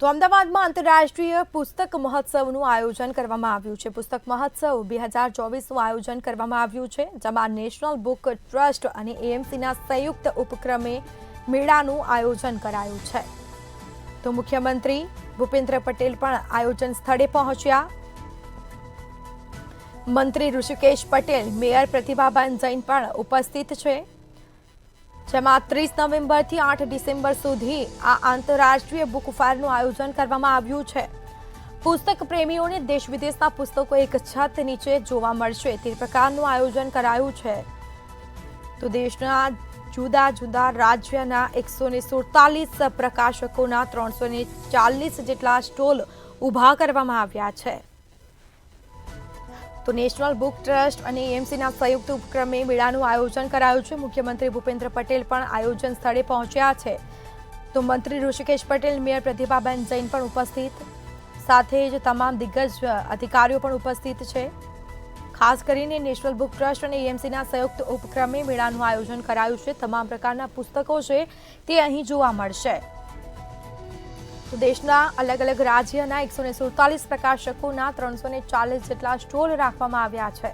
તો અમદાવાદમાં આંતરરાષ્ટ્રીય પુસ્તક મહોત્સવનું આયોજન કરવામાં આવ્યું છે। પુસ્તક મહોત્સવ 2024નું આયોજન કરવામાં આવ્યું છે, જેમાં નેશનલ બુક ટ્રસ્ટ અને એએમસીના સંયુક્ત ઉપક્રમે મેળાનું આયોજન કરાયું છે। તો મુખ્યમંત્રી ભૂપેન્દ્ર પટેલ પણ આયોજન સ્થળે પહોંચ્યા। મંત્રી ઋષિકેશ પટેલ, મેયર પ્રતિભાબેન જૈન પણ ઉપસ્થિત છે, જેમાં 30 નવેમ્બરથી 8 ડિસેમ્બર સુધી આ આંતરરાષ્ટ્રીય બુક ફેરનું આયોજન કરવામાં આવ્યું છે। પુસ્તક પ્રેમીઓને દેશ વિદેશના પુસ્તકો એક છત નીચે જોવા મળશે તે પ્રકારનું આયોજન કરાયું છે। તો દેશના જુદા જુદા રાજ્યના 147 પ્રકાશકોના 340 જેટલા સ્ટોલ ઊભા કરવામાં આવ્યા છે। તો નેશનલ બુક ટ્રસ્ટ અને એએમસીના સંયુક્ત ઉપક્રમે મેળાનું આયોજન કરાયું છે। મુખ્યમંત્રી ભૂપેન્દ્ર પટેલ પણ આયોજન સ્થળે પહોંચ્યા છે। તો મંત્રી ઋષિકેશ પટેલ, મેયર પ્રતિભાબેન જૈન પણ ઉપસ્થિત, સાથે જ તમામ દિગ્ગજ અધિકારીઓ પણ ઉપસ્થિત છે। ખાસ કરીને નેશનલ બુક ટ્રસ્ટ અને એએમસીના સંયુક્ત ઉપક્રમે મેળાનું આયોજન કરાયું છે। તમામ પ્રકારના પુસ્તકો છે તે અહીં જોવા મળશે। તો દેશના અલગ અલગ રાજ્યના 147 પ્રકાશકોના 340 જેટલા સ્ટોલ રાખવામાં આવ્યા છે।